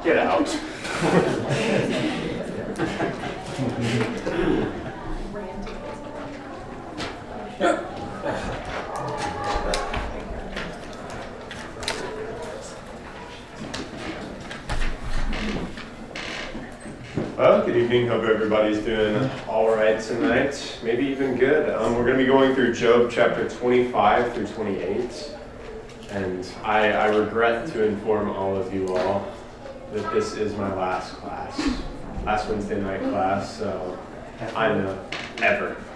Get out. Well, good evening. Hope everybody's doing all right tonight. Maybe even good. We're going to be going through Job chapter 25 through 28. And I regret to inform all of you all that this is my last Wednesday night class. So I know,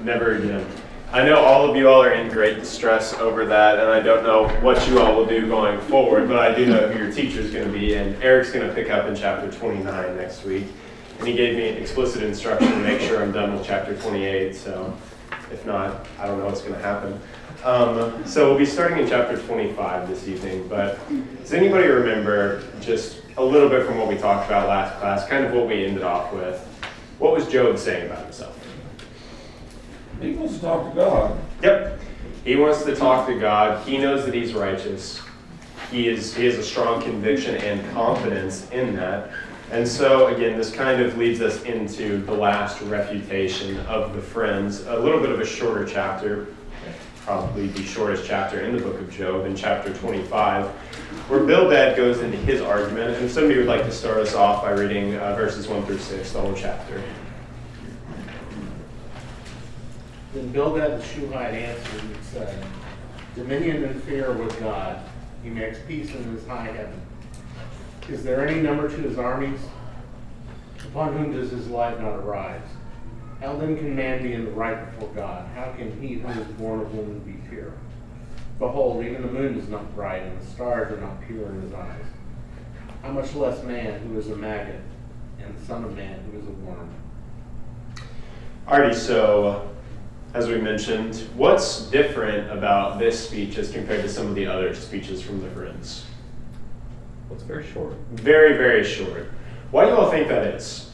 never again. I know all of you all are in great distress over that, and I don't know what you all will do going forward, but I do know who your teacher's going to be, and Eric's going to pick up in chapter 29 next week. And he gave me explicit instruction to make sure I'm done with chapter 28, so if not, I don't know what's going to happen. So we'll be starting in chapter 25 this evening, but does anybody remember just a little bit from what we talked about last class, kind of what we ended off with? What was Job saying about himself? He wants to talk to God. Yep. He wants to talk to God. He knows that he's righteous. He has a strong conviction and confidence in that. And so, again, this kind of leads us into the last refutation of the friends, a little bit of a shorter chapter, probably the shortest chapter in the book of Job, in chapter 25, where Bildad goes into his argument. And if somebody would like to start us off by reading verses 1 through 6, the whole chapter. Then Bildad the Shuhite answered and said, Dominion and fear with God, he makes peace in his high heaven. Is there any number to his armies? Upon whom does his light not arise? How then can man be in the right before God? How can he who is born of woman be pure? Behold, even the moon is not bright, and the stars are not pure in his eyes. How much less man who is a maggot, and the son of man who is a worm? Alrighty, so as we mentioned, what's different about this speech as compared to some of the other speeches from the friends? Well, it's very short. Very, very short. Why do you all think that is?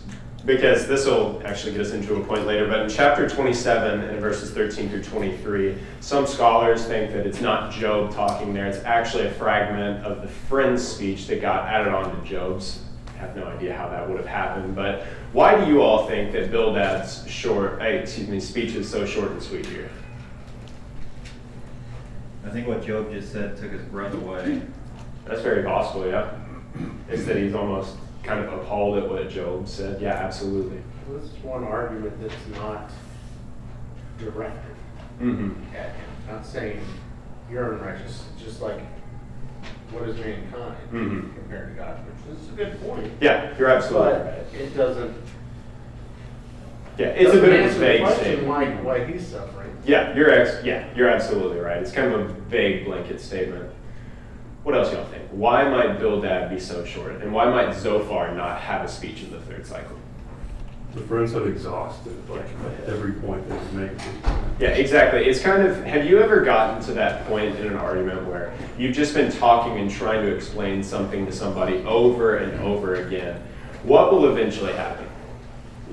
Because this will actually get us into a point later, but in chapter 27 and verses 13 through 23, some scholars think that it's not Job talking there. It's actually a fragment of the friend's speech that got added on to Job's. I have no idea how that would have happened, but why do you all think that Bildad's speech is so short and sweet here? I think what Job just said took his breath away. That's very possible, yeah. It's that he's almost kind of appalled at what Job said. Yeah, absolutely. Well, this is one argument that's not directed at him. Not saying you're unrighteous, just like what is mankind compared to God, which is a good point. Yeah, you're absolutely right. But it doesn't. Yeah, it's a bit of a answer the vague question statement. why he's suffering. Yeah, you're absolutely right. It's kind of a vague blanket statement. What else y'all think? Why might Bildad be so short? And why might Zophar not have a speech in the third cycle? The friends have exhausted every point they can make. Yeah, exactly. It's kind of, have you ever gotten to that point in an argument where you've just been talking and trying to explain something to somebody over and over again? What will eventually happen?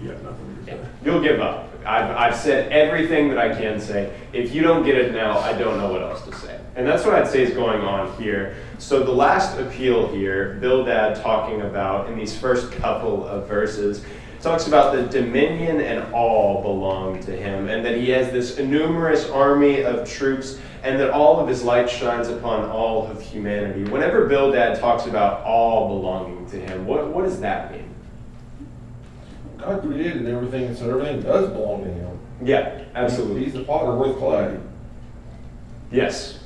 You got nothing to say. You'll give up. I've said everything that I can say. If you don't get it now, I don't know what else to say. And that's what I'd say is going on here. So the last appeal here, Bildad talking about in these first couple of verses, talks about the dominion and all belong to him, and that he has this numerous army of troops, and that all of his light shines upon all of humanity. Whenever Bildad talks about all belonging to him, what does that mean? God created everything, and so everything does belong to him. Yeah, absolutely. He's the potter with clay. Yes.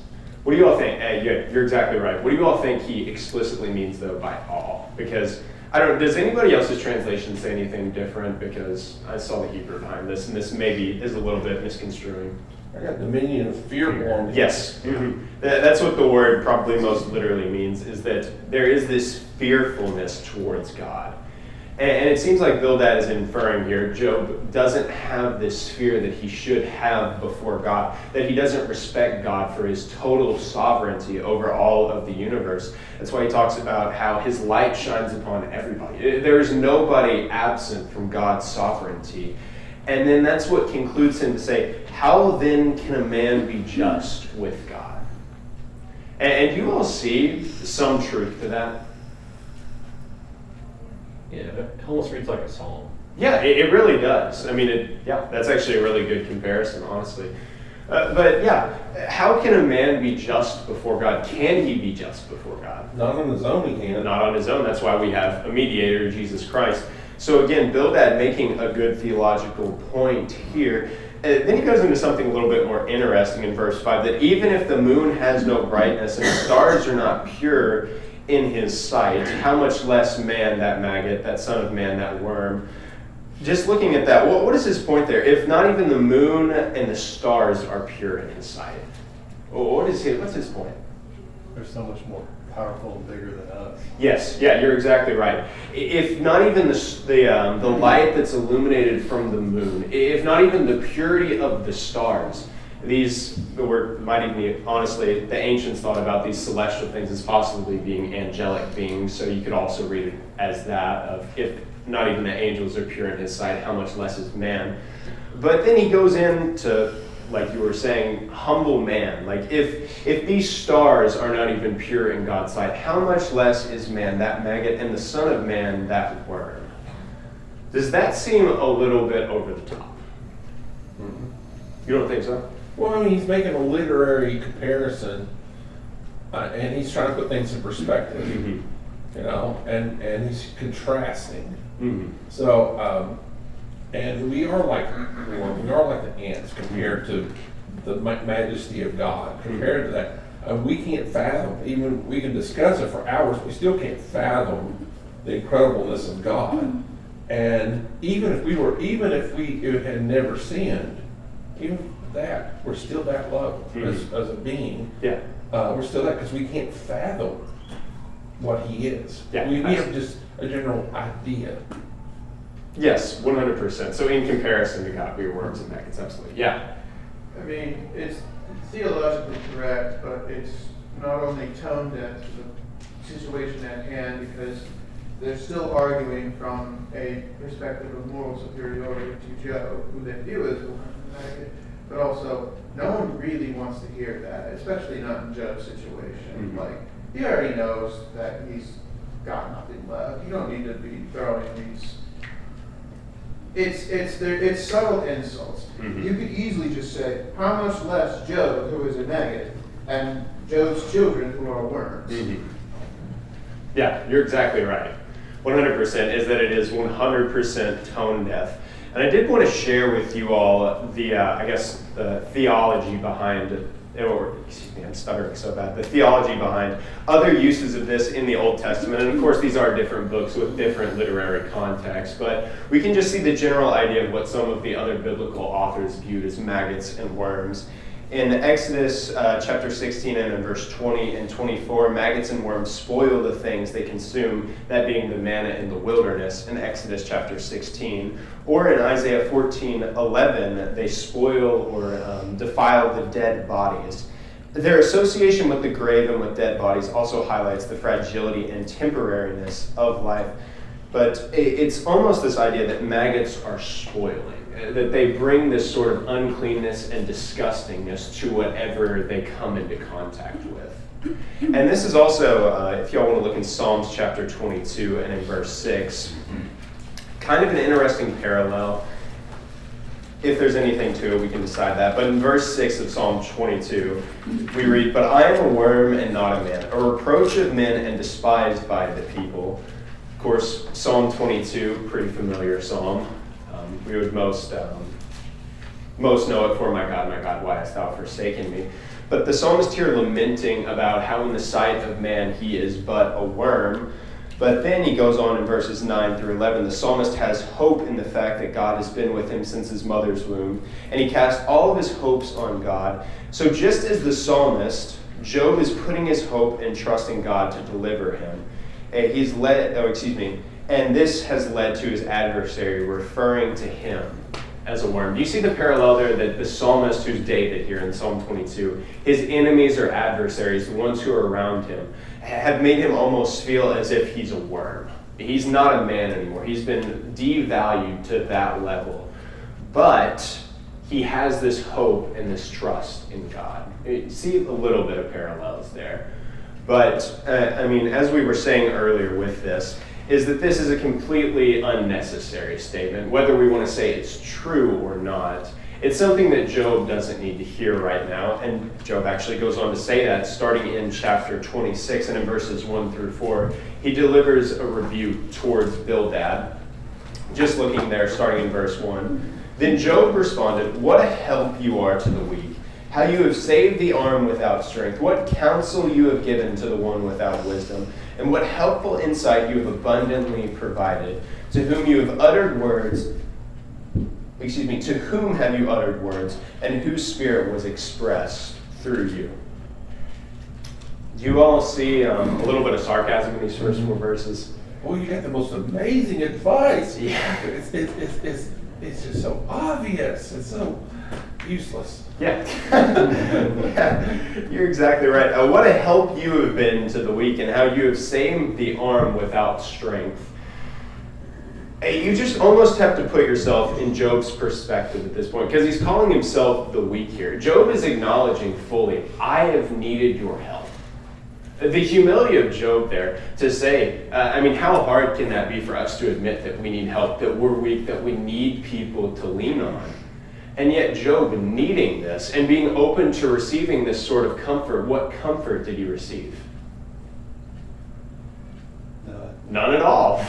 What do you all think? You're exactly right. What do you all think he explicitly means, though, by all? Because, does anybody else's translation say anything different? Because I saw the Hebrew behind this, and this maybe is a little bit misconstruing. I got dominion of fear belong to him. Yes. Mm-hmm. That's what the word probably most literally means, is that there is this fearfulness towards God. And it seems like Bildad is inferring here, Job doesn't have this fear that he should have before God, that he doesn't respect God for his total sovereignty over all of the universe. That's why he talks about how his light shines upon everybody. There is nobody absent from God's sovereignty. And then that's what concludes him to say, how then can a man be just with God? And you all see some truth to that? Yeah, it almost reads like a psalm. Yeah, it really does. I mean, that's actually a really good comparison, honestly. But yeah, how can a man be just before God? Can he be just before God? Not on his own, he can't. Not on his own. That's why we have a mediator, Jesus Christ. So again, Bildad making a good theological point here. Then he goes into something a little bit more interesting in verse 5, that even if the moon has no brightness and the stars are not pure in his sight, how much less man, that maggot, that son of man, that worm. Just looking at that, what is his point there? If not even the moon and the stars are pure in his sight, what's his point? They're so much more powerful and bigger than us. Yes, yeah, you're exactly right. If not even the light that's illuminated from the moon, if not even the purity of the stars, might even be, honestly, the ancients thought about these celestial things as possibly being angelic beings, so you could also read it as that of, if not even the angels are pure in his sight, how much less is man. But then he goes into, like you were saying, humble man. Like if these stars are not even pure in God's sight, how much less is man, that maggot, and the son of man, that worm? Does that seem a little bit over the top? Mm-hmm. You don't think so? Well, I mean, he's making a literary comparison, and he's trying to put things in perspective, Mm-hmm. you know, and he's contrasting. Mm-hmm. So, and we are like the ants compared to the majesty of God. Compared to that, we can't fathom. Even we can discuss it for hours. We still can't fathom the incredibleness of God. And even if we had never sinned, even that, we're still that low as a being. Yeah. We're still that because we can't fathom what He is. Yeah, we have just a general idea. Yes, 100%. So in comparison to God, we are worms and maggots, absolutely. Yeah. I mean, it's theologically correct, but it's not only tone deaf to the situation at hand, because they're still arguing from a perspective of moral superiority to Job, who they view as a worm and maggot, but also no one really wants to hear that, especially not in Job's situation. Mm-hmm. Like, he already knows that he's got nothing left. You don't need to be throwing these. It's subtle insults. Mm-hmm. You could easily just say, how much less Job, who is a maggot, and Job's children, who are worms. Mm-hmm. Yeah, you're exactly right. 100% is that it is 100% tone deaf. And I did want to share with you all the theology behind, I'm stuttering so bad, the theology behind other uses of this in the Old Testament. And of course, these are different books with different literary contexts, but we can just see the general idea of what some of the other biblical authors viewed as maggots and worms. In Exodus chapter 16 and in verse 20 and 24, maggots and worms spoil the things they consume, that being the manna in the wilderness in Exodus chapter 16. Or in Isaiah 14:11, they spoil or defile the dead bodies. Their association with the grave and with dead bodies also highlights the fragility and temporariness of life. But it's almost this idea that maggots are spoiling, that they bring this sort of uncleanness and disgustingness to whatever they come into contact with. And this is also, if y'all want to look in Psalms chapter 22 and in verse 6, kind of an interesting parallel. If there's anything to it, we can decide that. But in verse 6 of Psalm 22, we read, "But I am a worm and not a man, a reproach of men and despised by the people." Of course, Psalm 22, pretty familiar psalm. We would most know it for, my God, why hast thou forsaken me?" But the psalmist here lamenting about how in the sight of man he is but a worm. But then he goes on in verses 9 through 11. The psalmist has hope in the fact that God has been with him since his mother's womb, and he casts all of his hopes on God. So just as the psalmist, Job is putting his hope and trust in God to deliver him. And this has led to his adversary referring to him as a worm. Do you see the parallel there, that the psalmist, who's David here in Psalm 22, his enemies or adversaries, the ones who are around him, have made him almost feel as if he's a worm. He's not a man anymore. He's been devalued to that level. But he has this hope and this trust in God. You see a little bit of parallels there. But, as we were saying earlier with this, is that this is a completely unnecessary statement. Whether we want to say it's true or not, it's something that Job doesn't need to hear right now. And Job actually goes on to say that starting in chapter 26 and in verses 1 through 4. He delivers a rebuke towards Bildad. Just looking there, starting in verse 1. Then Job responded, "What a help you are to the weak, how you have saved the arm without strength, what counsel you have given to the one without wisdom, and what helpful insight you have abundantly provided, to whom you have uttered words, to whom have you uttered words, and whose spirit was expressed through you." Do you all see a little bit of sarcasm in these first 4 verses? Oh, you got the most amazing advice. Yeah. It's just so obvious. It's so useless. Yeah. Yeah, you're exactly right. What a help you have been to the weak, and how you have saved the arm without strength. You just almost have to put yourself in Job's perspective at this point, because he's calling himself the weak here. Job is acknowledging fully, I have needed your help. The humility of Job there to say, how hard can that be for us to admit that we need help, that we're weak, that we need people to lean on? And yet Job needing this and being open to receiving this sort of comfort, what comfort did he receive? None at all.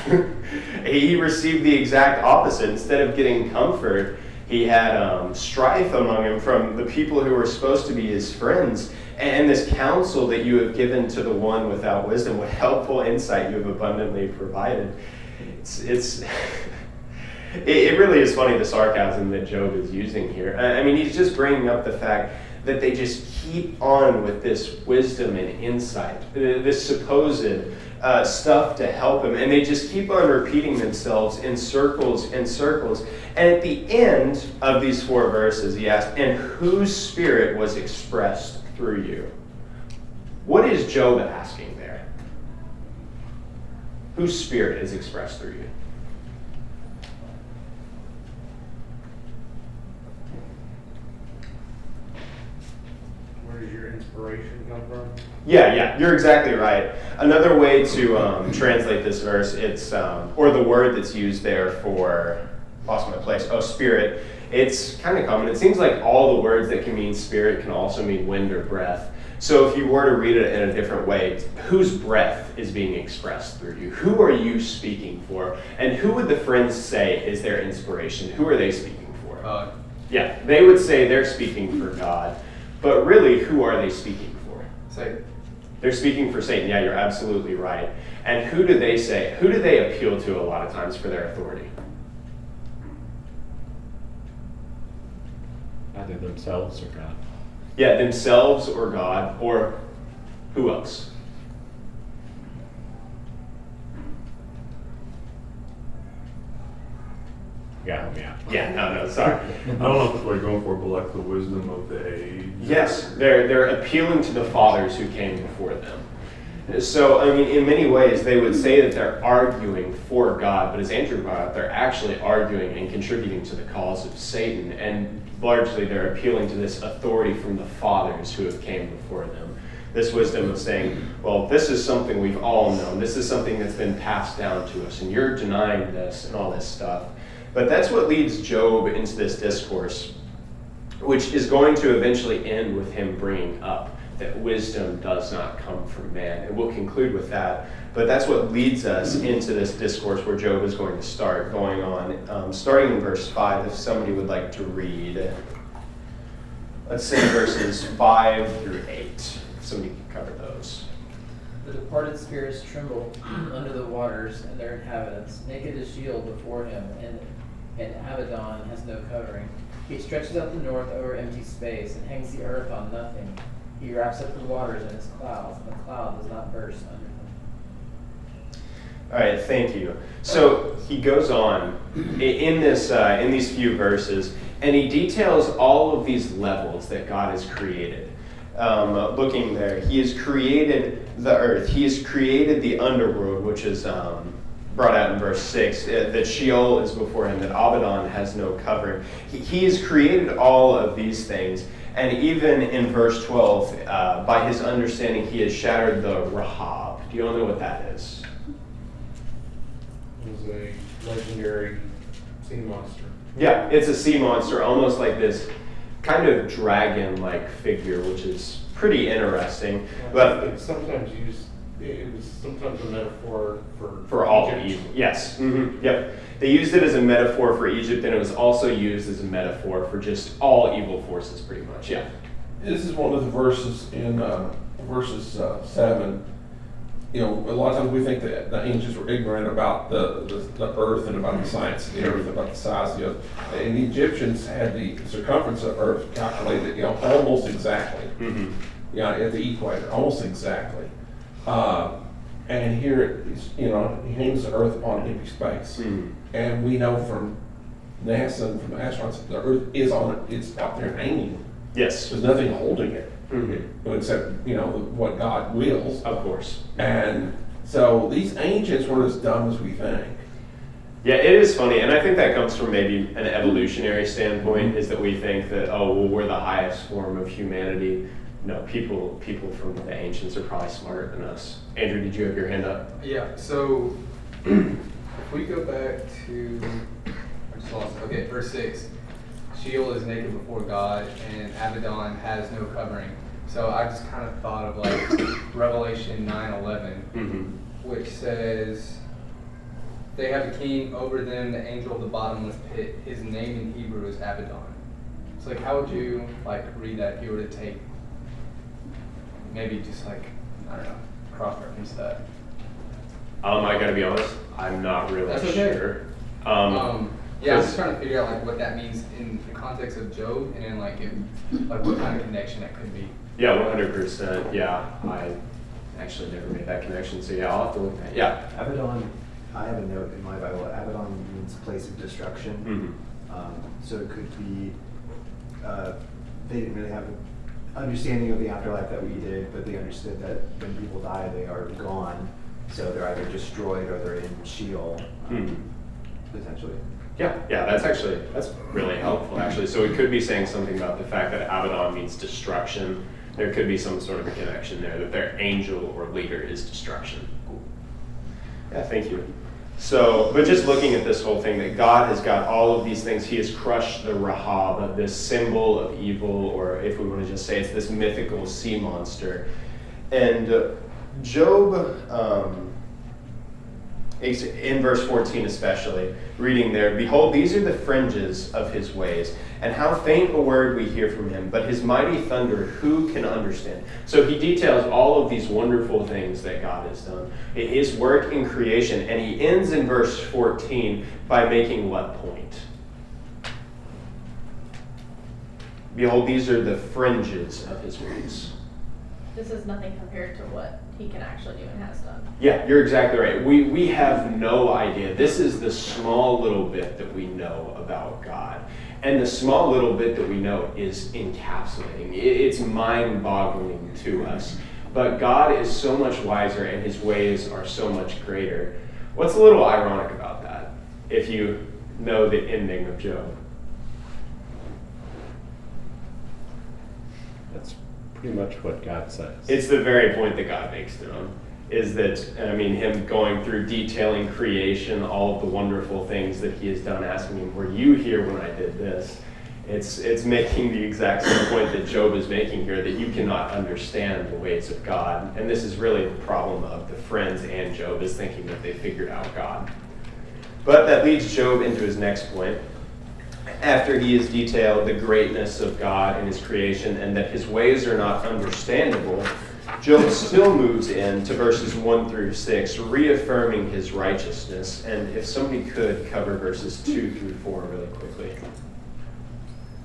He received the exact opposite. Instead of getting comfort, he had strife among him from the people who were supposed to be his friends. And this counsel that you have given to the one without wisdom, what helpful insight you have abundantly provided. It really is funny, the sarcasm that Job is using here. He's just bringing up the fact that they just keep on with this wisdom and insight, this supposed stuff to help him, and they just keep on repeating themselves in circles and circles. And at the end of these 4 verses, he asked, "And whose spirit was expressed through you?" What is Job asking there? Whose spirit is expressed through you? Where does your inspiration come from? Yeah, you're exactly right. Another way to translate this verse, it's or the word that's used there for, lost my place, spirit. It's kind of common. It seems like all the words that can mean spirit can also mean wind or breath. So if you were to read it in a different way, whose breath is being expressed through you? Who are you speaking for? And who would the friends say is their inspiration? Who are they speaking for? Yeah, they would say they're speaking for God. But really, who are they speaking for? Satan. They're speaking for Satan. Yeah, you're absolutely right. And who do they say? Who do they appeal to a lot of times for their authority? Either themselves or God. Yeah, themselves or God, or who else? Yeah, help me out. Yeah, no, sorry. I don't know if that's what you're going for, but like the wisdom of the age. Yes, they're appealing to the fathers who came before them. So, in many ways, they would say that they're arguing for God, but as Andrew brought up, they're actually arguing and contributing to the cause of Satan, and largely they're appealing to this authority from the fathers who have came before them. This wisdom of saying, well, this is something we've all known, this is something that's been passed down to us, and you're denying this and all this stuff. But that's what leads Job into this discourse, which is going to eventually end with him bringing up that wisdom does not come from man. And we'll conclude with that. But that's what leads us into this discourse where Job is going to start going on. Starting in verse 5, if somebody would like to read. Let's say verses 5 through 8. If somebody can cover those. The departed spirits tremble under the waters and their inhabitants. Naked is Sheol before him, and Abaddon has no covering. He stretches out the north over empty space and hangs the earth on nothing. He wraps up the waters in his clouds, and the cloud does not burst under them. All right, thank you. So he goes on in these few verses, and he details all of these levels that God has created. Looking there, he has created the earth. He has created the underworld, which is brought out in verse 6, that Sheol is before him, that Abaddon has no covering. He has created all of these things. And even in verse 12, by his understanding, he has shattered the Rahab. Do you all know what that is? was a legendary sea monster. Yeah, it's a sea monster, almost like this kind of dragon-like figure, which is pretty interesting. But It's sometimes used, it was sometimes a metaphor for all Egypt. evil, yes, yep. They used it as a metaphor for Egypt, and it was also used as a metaphor for just all evil forces, pretty much. Yeah. This is one of the verses in verses 7. You know, a lot of times we think that the ancients were ignorant about the earth and about the science of the earth, about the size of the earth. And the Egyptians had the circumference of earth calculated, you know, almost exactly. You know, at the equator, almost exactly. And here it is, you know, he hangs the earth upon empty space. And we know from NASA and from astronauts, the earth is it's out there hanging. Yes. There's nothing holding it, except, you know, what God wills. Of course. And so these ancients weren't as dumb as we think. Yeah, it is funny, and I think that comes from maybe an evolutionary standpoint, is that we think that, oh, well, we're the highest form of humanity. No, people from the ancients are probably smarter than us. Andrew, did you have your hand up? Yeah, so if we go back to, I just lost it. Okay, verse 6. Sheol is naked before God, and Abaddon has no covering. So I just kind of thought of like Revelation 9:11, which says, they have a king over them, the angel of the bottomless pit. His name in Hebrew is Abaddon. So like, how would you like read that if you were to take, maybe just like, I don't know, cross-reference that? I gotta be honest, I'm not really That's okay. sure. Yeah, I'm just trying to figure out like what that means in the context of Job, and then like what kind of connection that could be. Yeah, 100%. Yeah, I actually never made that connection, so yeah, I'll have to look at that. Yeah. Abaddon, I have a note in my Bible, Abaddon means place of destruction. So it could be, they didn't really have an understanding of the afterlife that we did, but they understood that when people die, they are gone. So they're either destroyed or they're in Sheol, potentially. Yeah, that's really helpful actually. So it could be saying something about the fact that Abaddon means destruction. There could be some sort of a connection there, that their angel or leader is destruction. Cool. Yeah, thank you. So, but just looking at this whole thing, that God has got all of these things. He has crushed the Rahab, this symbol of evil, or if we want to just say it's this mythical sea monster. And Job, in verse 14 especially, reading there, behold, these are the fringes of his ways, and how faint a word we hear from him, but his mighty thunder, who can understand? So he details all of these wonderful things that God has done, his work in creation, and he ends in verse 14 by making what point? Behold, these are the fringes of his ways. This is nothing compared to what he can actually do and has done. Yeah, you're exactly right. We have no idea. This is the small little bit that we know about God. And the small little bit that we know is encapsulating. It's mind-boggling to us. But God is so much wiser and his ways are so much greater. What's a little ironic about that, if you know the ending of Job? That's pretty much what God says. It's the very point that God makes to him, is that, I mean, him going through detailing creation, all of the wonderful things that he has done, asking him, were you here when I did this? It's making the exact same point that Job is making here, that you cannot understand the ways of God. And this is really the problem of the friends and Job, is thinking that they figured out God. But that leads Job into his next point. After he has detailed the greatness of God and his creation and that his ways are not understandable, Job still moves into verses 1 through 6, reaffirming his righteousness. And if somebody could cover verses 2 through 4 really quickly.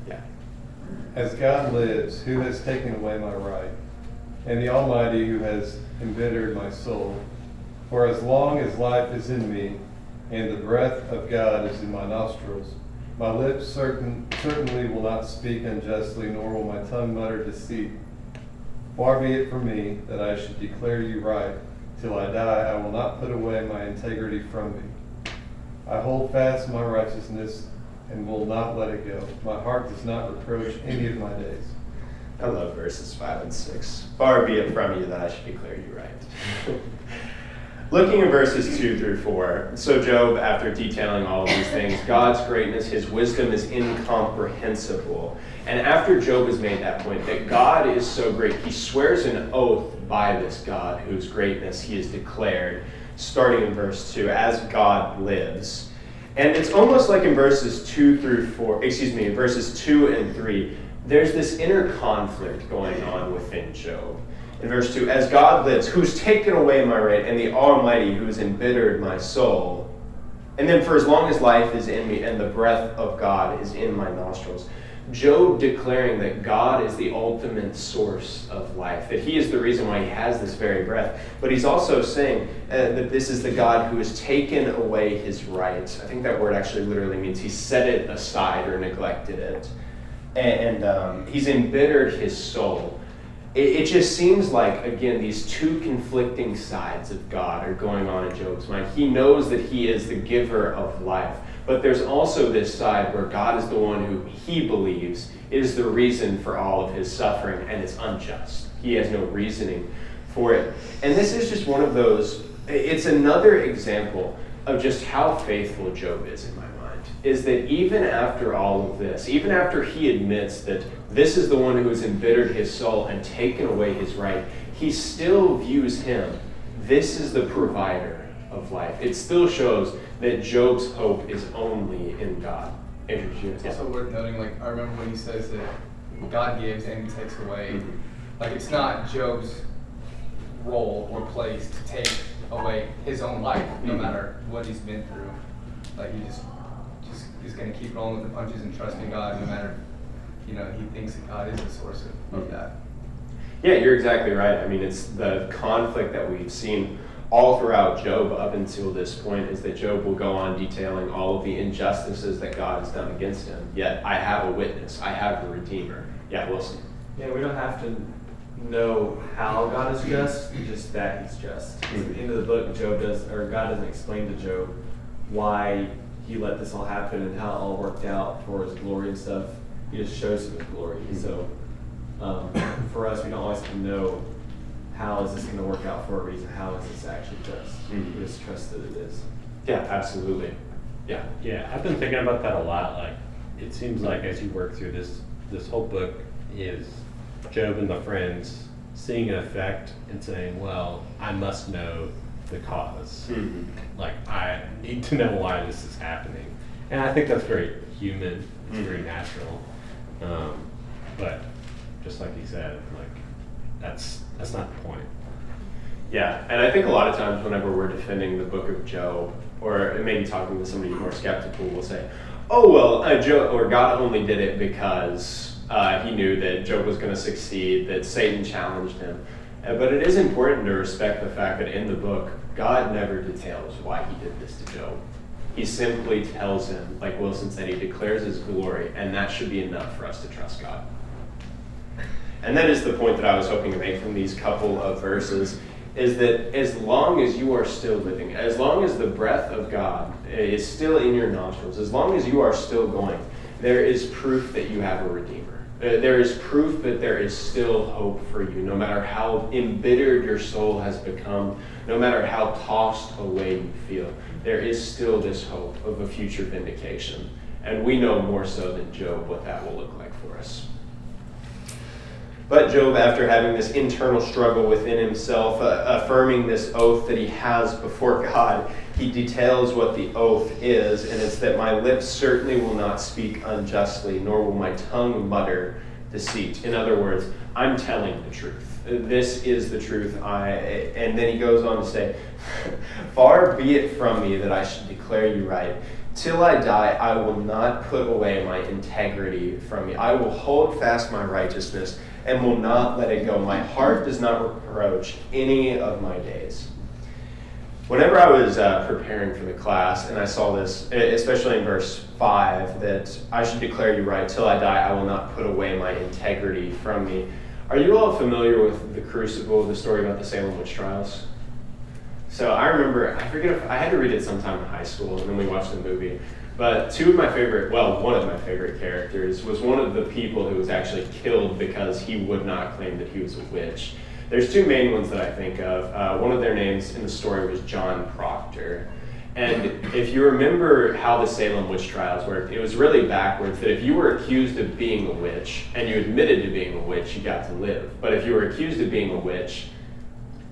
Yeah. As God lives, who has taken away my right, and the Almighty who has embittered my soul. For as long as life is in me, and the breath of God is in my nostrils, my lips certainly will not speak unjustly, nor will my tongue mutter deceit. Far be it from me that I should declare you right. Till I die, I will not put away my integrity from me. I hold fast my righteousness and will not let it go. My heart does not reproach any of my days. I love verses 5 and 6. Far be it from you that I should declare you right. Looking at verses 2 through 4, so Job, after detailing all of these things, God's greatness, his wisdom is incomprehensible. And after Job has made that point, that God is so great, he swears an oath by this God whose greatness he has declared, starting in verse 2, as God lives. And it's almost like in verses 2 and 3, there's this inner conflict going on within Job. In verse 2, as God lives, who's taken away my right, and the Almighty who has embittered my soul. And then for as long as life is in me and the breath of God is in my nostrils. Job declaring that God is the ultimate source of life, that he is the reason why he has this very breath. But he's also saying that this is the God who has taken away his rights. I think that word actually literally means he set it aside or neglected it. And he's embittered his soul. It just seems like, again, these two conflicting sides of God are going on in Job's mind. He knows that he is the giver of life, but there's also this side where God is the one who he believes is the reason for all of his suffering, and it's unjust. He has no reasoning for it. And this is just one of those, it's another example of just how faithful Job is in my mind, is that even after all of this, even after he admits that this is the one who has embittered his soul and taken away his right, he still views him. This is the provider of life. It still shows that Job's hope is only in God. It's also worth noting, like, I remember when he says that God gives and he takes away. Mm-hmm. Like, it's not Job's role or place to take away his own life, no matter what he's been through. Like, he's going to keep rolling with the punches and trusting God, no matter, he thinks that God is the source of that. Yeah, you're exactly right. I mean, it's the conflict that we've seen all throughout Job up until this point is that Job will go on detailing all of the injustices that God has done against him. Yet I have a witness. I have a redeemer. Yeah, Wilson. Yeah, we don't have to know how God is just that he's just. At the end of the book, God doesn't explain to Job why he let this all happen and how it all worked out for his glory and stuff. He just shows him his glory. So for us, we don't always have to know how is this going to work out for a reason. How is this actually just? We just trust that it is. Yeah, absolutely. Yeah. Yeah, I've been thinking about that a lot. Like, it seems like as you work through this whole book is Job and the friends seeing an effect and saying, well, I must know the cause. Like, I need to know why this is happening. And I think that's very human. It's very natural. But just like he said, like, that's not the point. Yeah, and I think a lot of times whenever we're defending the book of Job, or maybe talking to somebody more skeptical, we'll say, oh, well, Job, or God only did it because he knew that Job was going to succeed, that Satan challenged him. But it is important to respect the fact that in the book, God never details why he did this to Job. He simply tells him, like Wilson said, he declares his glory, and that should be enough for us to trust God. And that is the point that I was hoping to make from these couple of verses, is that as long as you are still living, as long as the breath of God is still in your nostrils, as long as you are still going, there is proof that you have a Redeemer. There is proof that there is still hope for you, no matter how embittered your soul has become, no matter how tossed away you feel. There is still this hope of a future vindication. And we know more so than Job what that will look like for us. But Job, after having this internal struggle within himself, affirming this oath that he has before God, he details what the oath is, and it's that my lips certainly will not speak unjustly, nor will my tongue mutter deceit. In other words, I'm telling the truth. This is the truth. And then he goes on to say, far be it from me that I should declare you right. Till I die, I will not put away my integrity from me. I will hold fast my righteousness and will not let it go. My heart does not reproach any of my days. Whenever I was preparing for the class and I saw this, especially in verse 5, that I should declare you right, till I die, I will not put away my integrity from me. Are you all familiar with the Crucible, the story about the Salem witch trials? So I remember, I forget if I had to read it sometime in high school, and then we watched the movie. But one of my favorite characters was one of the people who was actually killed because he would not claim that he was a witch. There's two main ones that I think of. One of their names in the story was John Proctor. And if you remember how the Salem witch trials worked, it was really backwards, that if you were accused of being a witch and you admitted to being a witch, you got to live. But if you were accused of being a witch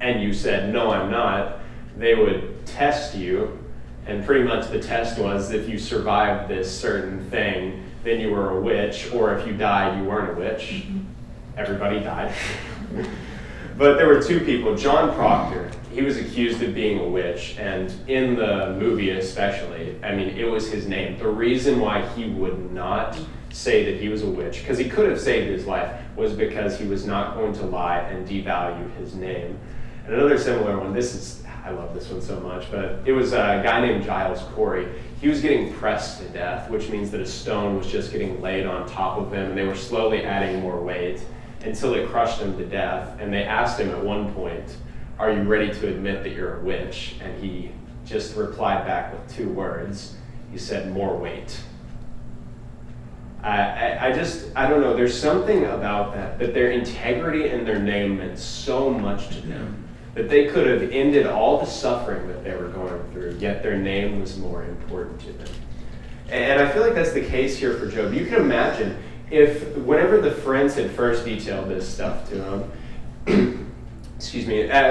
and you said, no, I'm not, they would test you. And pretty much the test was if you survived this certain thing, then you were a witch, or if you died, you weren't a witch. Everybody died. But there were two people. John Proctor, he was accused of being a witch, and in the movie especially, I mean, it was his name. The reason why he would not say that he was a witch, because he could have saved his life, was because he was not going to lie and devalue his name. And another similar one, I love this one so much, but it was a guy named Giles Corey. He was getting pressed to death, which means that a stone was just getting laid on top of him, and they were slowly adding more weight until it crushed him to death. And they asked him at one point, are you ready to admit that you're a witch? And he just replied back with two words. He said, more weight. I don't know, there's something about that their integrity and their name meant so much to them, that they could have ended all the suffering that they were going through, yet their name was more important to them. And I feel like that's the case here for Job. You can imagine if whenever the friends had first detailed this stuff to him,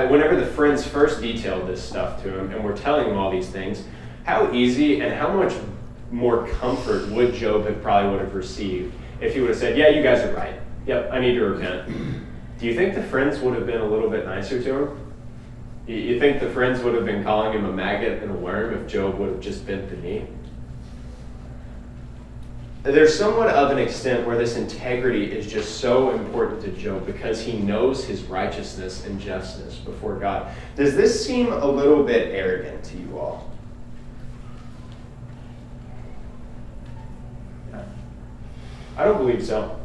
whenever the friends first detailed this stuff to him and were telling him all these things, how easy and how much more comfort would Job would have received if he would have said, yeah, you guys are right. Yep, I need to repent. Do you think the friends would have been a little bit nicer to him? You think the friends would have been calling him a maggot and a worm if Job would have just bent the knee? There's somewhat of an extent where this integrity is just so important to Job because he knows his righteousness and justness before God. Does this seem a little bit arrogant to you all? I don't believe so.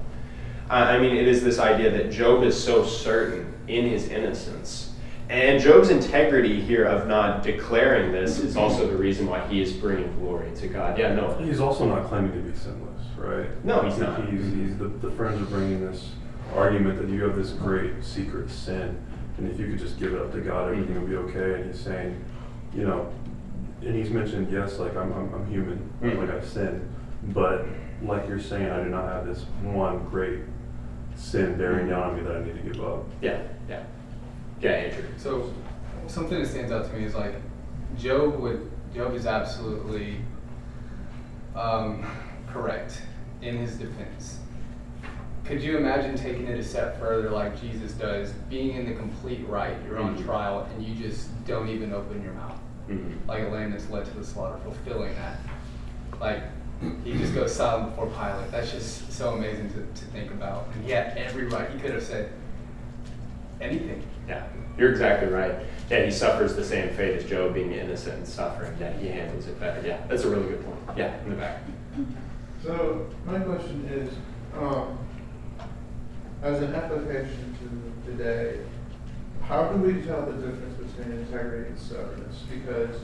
I mean, it is this idea that Job is so certain in his innocence. And Job's integrity here of not declaring this is also the reason why he is bringing glory to God. Yeah, no. He's also not claiming to be sinless, right? No, he's not. The friends are bringing this argument that you have this great secret sin, and if you could just give it up to God, everything will be okay. And he's saying, and he's mentioned, yes, like I'm human, like I've sinned, but like you're saying, I do not have this one great sin bearing down on me that I need to give up. Yeah, Andrew. So something that stands out to me is like Job is absolutely correct in his defense. Could you imagine taking it a step further like Jesus does, being in the complete right, you're on trial, and you just don't even open your mouth? Like a lamb that's led to the slaughter, fulfilling that. Like, he just goes silent before Pilate. That's just so amazing to think about. And he had every right. He could have said anything. Yeah, you're exactly right. Yeah, he suffers the same fate as Job, being innocent and suffering. Yeah, he handles it better. Yeah, that's a really good point. Yeah, in the back. So my question is, as an application to today, how do we tell the difference between integrity and stubbornness? Because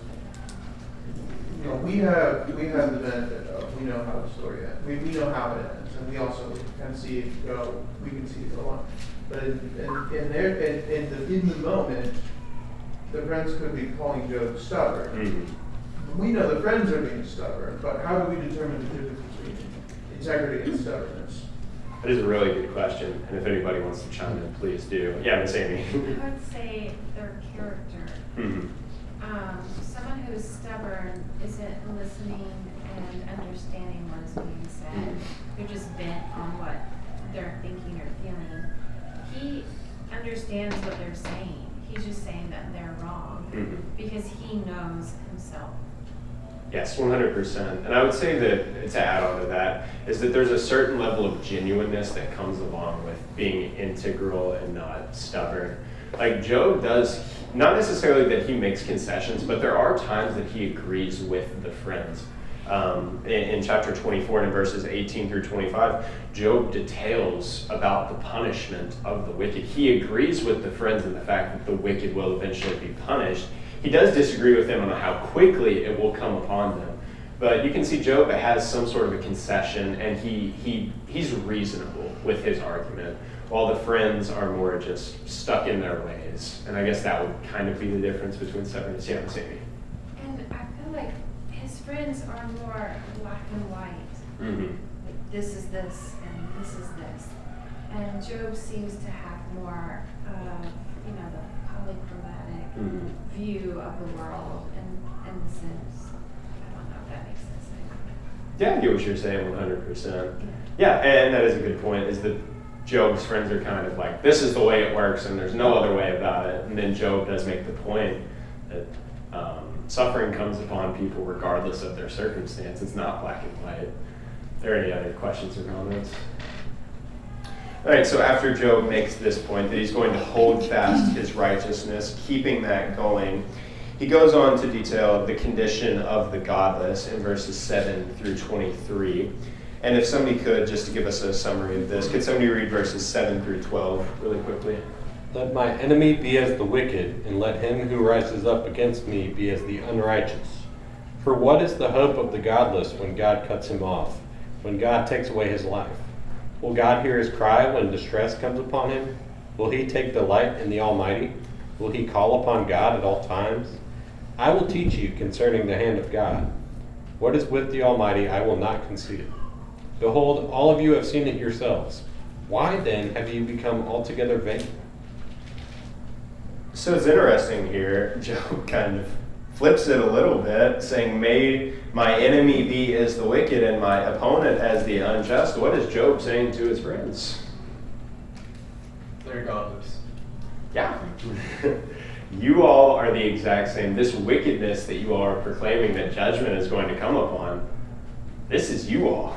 we have the benefit of we know how the story ends. We know how it ends, and we also can see it go. We can see it go on. But in the moment, the friends could be calling Job stubborn. We know the friends are being stubborn, but how do we determine the difference between integrity and stubbornness? That is a really good question, and if anybody wants to chime in, please do. Yeah, Miss Amy. I would say their character. Someone who is stubborn isn't listening and understanding what is being said. They're just bent on what they're thinking or feeling. He understands what they're saying. He's just saying that they're wrong because he knows himself. Yes, 100%. And I would say that, to add on to that, is that there's a certain level of genuineness that comes along with being integral and not stubborn. Like Job does, not necessarily that he makes concessions, but there are times that he agrees with the friends. In chapter 24 and in verses 18 through 25, Job details about the punishment of the wicked. He agrees with the friends in the fact that the wicked will eventually be punished. He does disagree with them on how quickly it will come upon them. But you can see Job has some sort of a concession, and he's reasonable with his argument. while the friends are more just stuck in their ways. And I guess that would kind of be the difference between Severus and Sammy. And I feel like his friends are more black and white. Mm-hmm. Like, this is this and this is this. And Job seems to have more of, the polychromatic view of the world in the sense. I don't know if that makes sense. Yeah, I get what you're saying 100%. Yeah, and that is a good point, is that Job's friends are kind of like, this is the way it works and there's no other way about it. And then Job does make the point that suffering comes upon people regardless of their circumstance. It's not black and white. Are there any other questions or comments? All right, so after Job makes this point that he's going to hold fast his righteousness, keeping that going, he goes on to detail the condition of the godless in verses 7 through 23. And if somebody could, just to give us a summary of this, could somebody read verses 7 through 12 really quickly? Let my enemy be as the wicked, and let him who rises up against me be as the unrighteous. For what is the hope of the godless when God cuts him off, when God takes away his life? Will God hear his cry when distress comes upon him? Will he take delight in the Almighty? Will he call upon God at all times? I will teach you concerning the hand of God. What is with the Almighty I will not conceal. Behold, all of you have seen it yourselves. Why then have you become altogether vain? So it's interesting here, Job kind of flips it a little bit, saying, may my enemy be as the wicked and my opponent as the unjust. What is Job saying to his friends? They're godless. Yeah. You all are the exact same. This wickedness that you all are proclaiming that judgment is going to come upon, this is you all.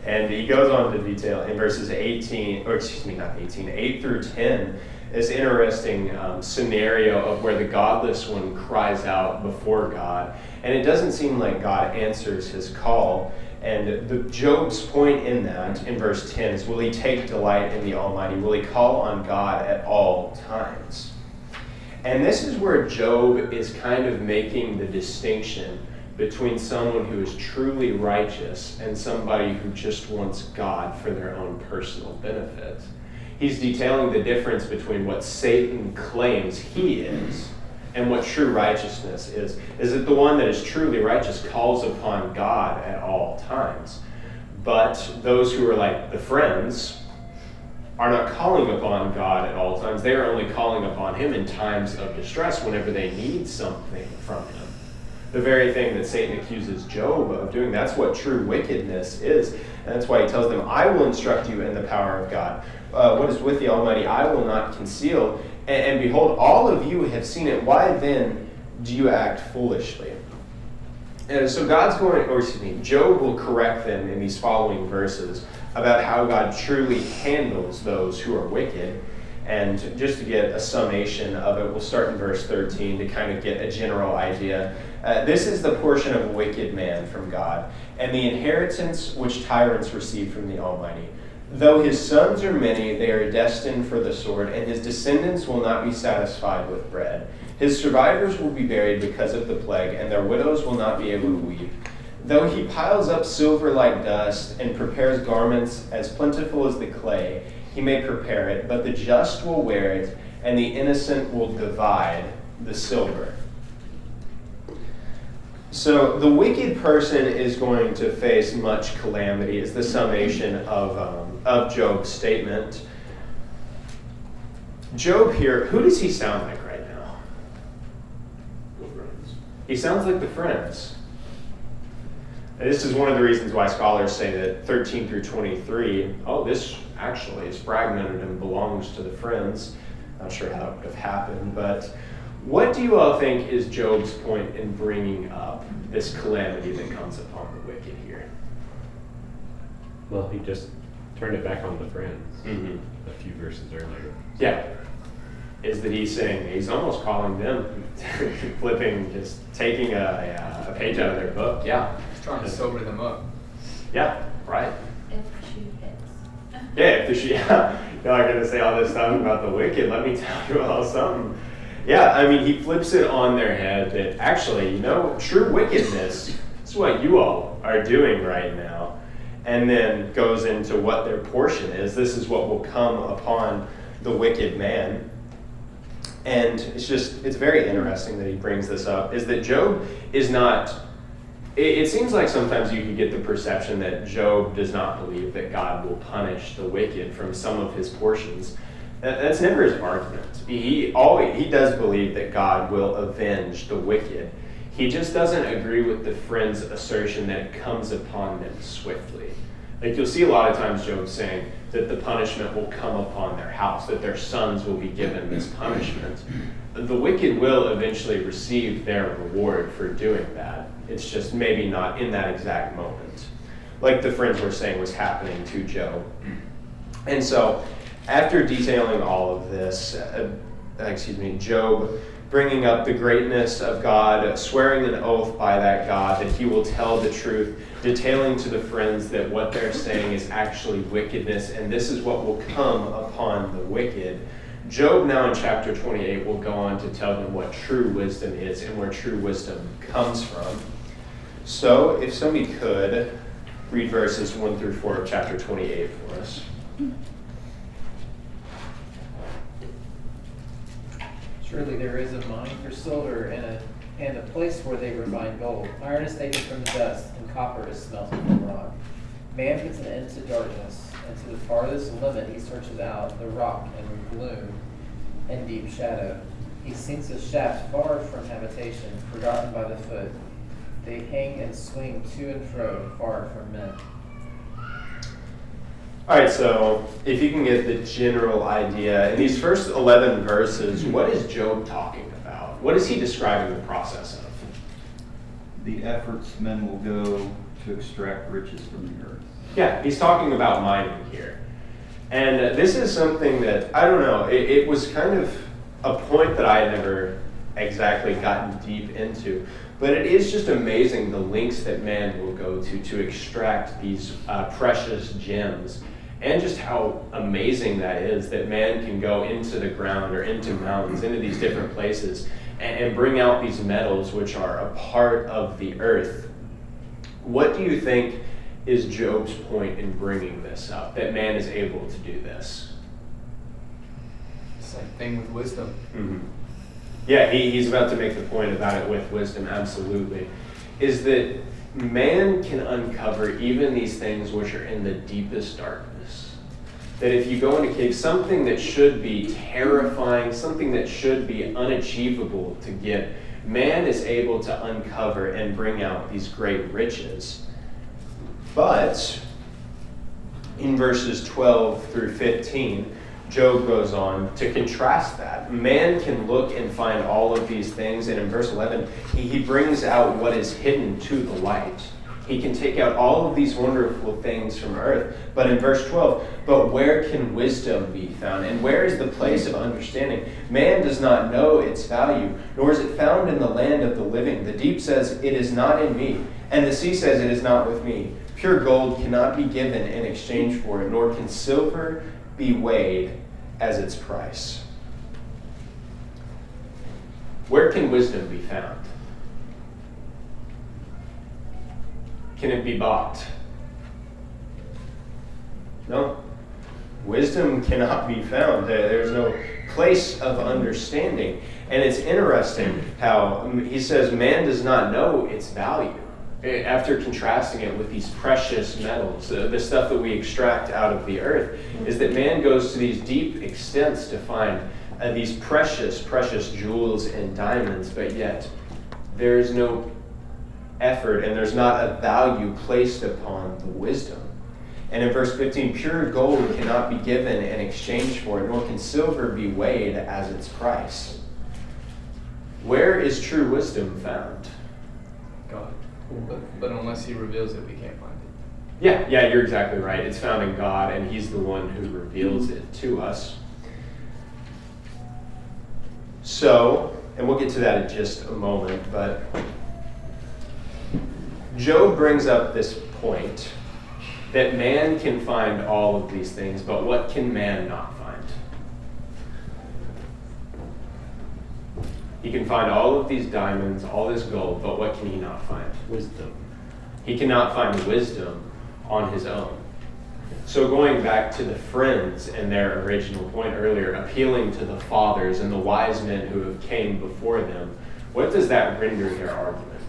And he goes on to detail in verses 8 through 10, this interesting scenario of where the godless one cries out before God. And it doesn't seem like God answers his call. And Job's point in that, in verse 10, is will he take delight in the Almighty? Will he call on God at all times? And this is where Job is kind of making the distinction between someone who is truly righteous and somebody who just wants God for their own personal benefit. He's detailing the difference between what Satan claims he is and what true righteousness is. Is that the one that is truly righteous calls upon God at all times. But those who are like the friends are not calling upon God at all times. They are only calling upon him in times of distress whenever they need something from him. The very thing that Satan accuses Job of doing, that's what true wickedness is. And that's why he tells them, I will instruct you in the power of God. What is with the Almighty, I will not conceal. And behold, all of you have seen it. Why then do you act foolishly? And so Job will correct them in these following verses about how God truly handles those who are wicked. And just to get a summation of it, we'll start in verse 13 to kind of get a general idea. This is the portion of a wicked man from God, and the inheritance which tyrants receive from the Almighty. Though his sons are many, they are destined for the sword, and his descendants will not be satisfied with bread. His survivors will be buried because of the plague, and their widows will not be able to weep. Though he piles up silver like dust, and prepares garments as plentiful as the clay, he may prepare it, but the just will wear it, and the innocent will divide the silver. So the wicked person is going to face much calamity, is the summation of Job's statement. Job here, who does he sound like right now? He sounds like the friends. And this is one of the reasons why scholars say that 13 through 23, this actually is fragmented and belongs to the friends. Not sure how it would have happened, but what do you all think is Job's point in bringing up this calamity that comes upon the wicked here? Well, he just turned it back on the friends a few verses earlier. Yeah. Is that he's almost calling them, flipping, just taking a page out of their book. Yeah. He's trying to sober them up. Yeah, right. If the shoe fits. Yeah, if the shoe, yeah. Y'all are going to say all this stuff about the wicked. Let me tell you all something. Yeah, I mean, he flips it on their head that actually, true wickedness is what you all are doing right now. and then goes into what their portion is. This is what will come upon the wicked man. And it's very interesting that he brings this up, is that Job is not, it seems like sometimes you can get the perception that Job does not believe that God will punish the wicked from some of his portions. That's never his argument. He does believe that God will avenge the wicked. He just doesn't agree with the friend's assertion that it comes upon them swiftly. Like you'll see a lot of times Job saying that the punishment will come upon their house, that their sons will be given this punishment. The wicked will eventually receive their reward for doing that. It's just maybe not in that exact moment. Like the friends were saying was happening to Job. And so, after detailing all of this, Job bringing up the greatness of God, swearing an oath by that God that he will tell the truth, detailing to the friends that what they're saying is actually wickedness, and this is what will come upon the wicked. Job now in chapter 28 will go on to tell them what true wisdom is and where true wisdom comes from. So, if somebody could read verses 1 through 4 of chapter 28 for us. Surely there is a mine for silver and a place where they refine gold. Iron is taken from the dust, and copper is smelted from rock. Man puts an end to darkness, and to the farthest limit he searches out the rock in gloom and deep shadow. He sinks a shaft far from habitation, forgotten by the foot. They hang and swing to and fro, far from men. All right, so if you can get the general idea, in these first 11 verses, what is Job talking about? What is he describing the process of? The efforts men will go to extract riches from the earth. Yeah, he's talking about mining here. And this is something that, I don't know, it was kind of a point that I had never exactly gotten deep into. But it is just amazing the lengths that man will go to extract these precious gems. And just how amazing that is that man can go into the ground or into mountains, into these different places, and bring out these metals which are a part of the earth. What do you think is Job's point in bringing this up, that man is able to do this? Same thing with wisdom. Mm-hmm. Yeah, he's about to make the point about it with wisdom, absolutely. Is that man can uncover even these things which are in the deepest darkness. That if you go into a cave, something that should be terrifying, something that should be unachievable to get, man is able to uncover and bring out these great riches. But in verses 12 through 15, Job goes on to contrast that. Man can look and find all of these things, and in verse 11, he brings out what is hidden to the light. He can take out all of these wonderful things from earth. But in verse 12, but where can wisdom be found? And where is the place of understanding? Man does not know its value, nor is it found in the land of the living. The deep says, it is not in me, and the sea says, it is not with me. Pure gold cannot be given in exchange for it, nor can silver be weighed as its price. Where can wisdom be found? Can it be bought? No. Wisdom cannot be found. There's no place of understanding. And it's interesting how he says man does not know its value. After contrasting it with these precious metals, the stuff that we extract out of the earth, is that man goes to these deep extents to find these precious jewels and diamonds, but yet there's no effort and there's not a value placed upon the wisdom. And in verse 15, pure gold cannot be given in exchange for it, nor can silver be weighed as its price. Where is true wisdom found? God. But unless he reveals it, we can't find it. Yeah, you're exactly right. It's found in God, and he's the one who reveals it to us. So, and we'll get to that in just a moment, but Job brings up this point that man can find all of these things, but what can man not find? He can find all of these diamonds, all this gold, but what can he not find? Wisdom. He cannot find wisdom, on his own. So going back to the friends and their original point earlier, appealing to the fathers and the wise men who have came before them, what does that render their argument?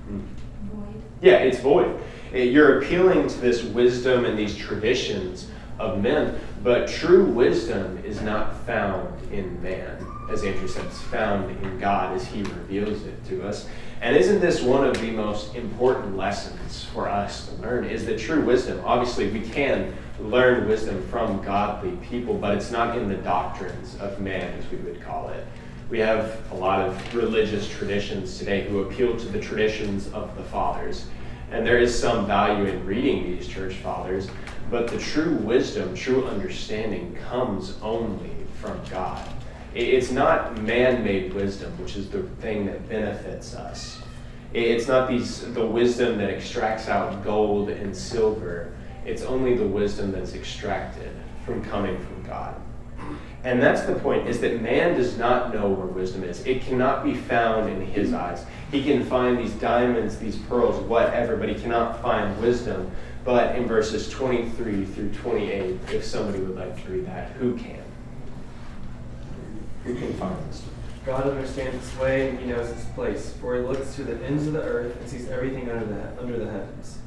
Void. Yeah, it's void. You're appealing to this wisdom and these traditions of men, but true wisdom is not found in man. As Andrew said, it's found in God as he reveals it to us. And isn't this one of the most important lessons for us to learn, is that true wisdom, obviously we can learn wisdom from godly people, but it's not in the doctrines of man, as we would call it. We have a lot of religious traditions today who appeal to the traditions of the fathers. And there is some value in reading these church fathers, but the true wisdom, true understanding comes only from God. It's not man-made wisdom, which is the thing that benefits us. It's not the wisdom that extracts out gold and silver. It's only the wisdom that's extracted from coming from God. And that's the point, is that man does not know where wisdom is. It cannot be found in his eyes. He can find these diamonds, these pearls, whatever, but he cannot find wisdom. But in verses 23 through 28, if somebody would like to read that, who can? Who can find wisdom? God understands its way and he knows its place, for he looks to the ends of the earth and sees everything under the heavens.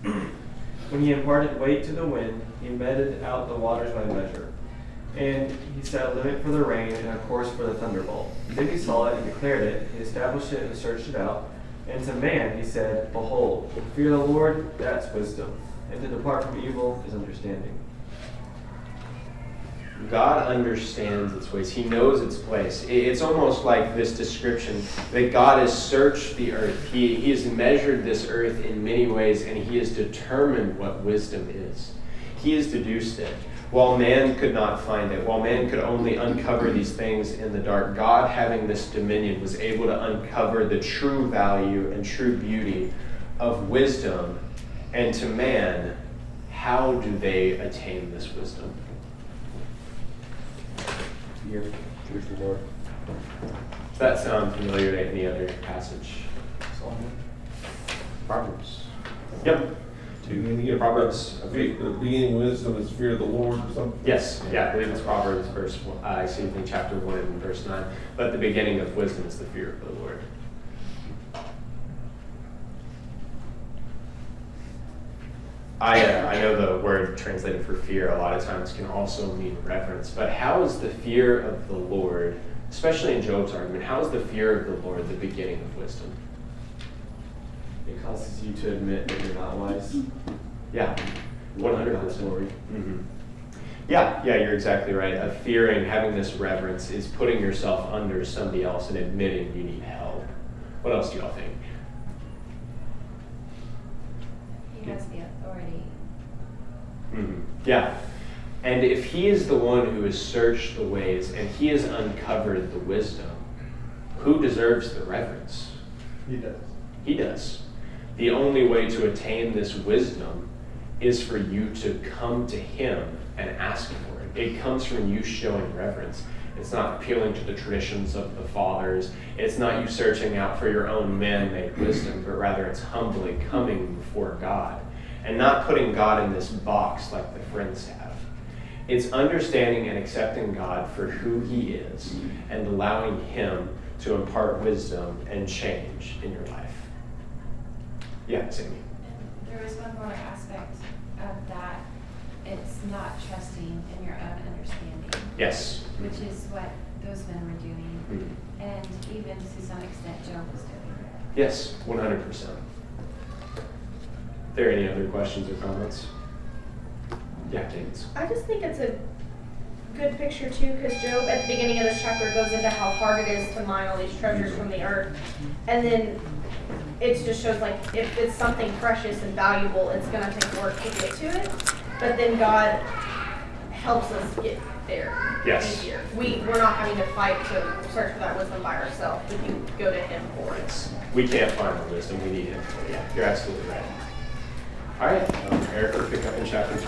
When he imparted weight to the wind, he meted out the waters by measure. And he set a limit for the rain and a course for the thunderbolt. Then he saw it and declared it, he established it and searched it out. And to man he said, Behold, to fear the Lord, that's wisdom, and to depart from evil is understanding. God understands its ways. He knows its place. It's almost like this description that God has searched the earth. He has measured this earth in many ways, and he has determined what wisdom is. He has deduced it. While man could not find it, while man could only uncover these things in the dark, God, having this dominion, was able to uncover the true value and true beauty of wisdom. And to man, how do they attain this wisdom? Fear the Lord. Does that sound familiar to any other passage? Proverbs. Yep. Proverbs. The beginning of wisdom is fear of the Lord or something? Yes, yeah, I believe it's Proverbs verse 1, excuse me, chapter 1 and verse 9. But the beginning of wisdom is the fear of the Lord. I know the word translated for fear a lot of times can also mean reverence, but how is the fear of the Lord, especially in Job's argument, how is the fear of the Lord the beginning of wisdom? It causes you to admit that you're not wise. Yeah, 100%. Glory. Mm-hmm. Yeah, you're exactly right. A fearing, having this reverence, is putting yourself under somebody else and admitting you need help. What else do y'all think? He has the authority. Mm-hmm. Yeah. And if he is the one who has searched the ways and he has uncovered the wisdom, who deserves the reverence? He does. He does. The only way to attain this wisdom is for you to come to him and ask for it. It comes from you showing reverence. It's not appealing to the traditions of the fathers. It's not you searching out for your own man-made wisdom, but rather it's humbly coming before God and not putting God in this box like the friends have. It's understanding and accepting God for who he is and allowing him to impart wisdom and change in your life. Yeah, Sammy. There was one more aspect of that. It's not trusting in your own understanding. Yes. Which is what those men were doing. Mm-hmm. And even to some extent, Job was doing. Yes, 100%. Are there any other questions or comments? Yeah, James. I just think it's a good picture too, because Job at the beginning of this chapter goes into how hard it is to mine all these treasures from the earth. And then it just shows like if it's something precious and valuable, it's going to take work to get to it. But then God helps us get there easier. We're not having to fight to search for that wisdom by ourselves. We can go to him for it. We can't find the wisdom, we need him. Yeah, you're absolutely right. All right, Eric will pick up in chapter 2.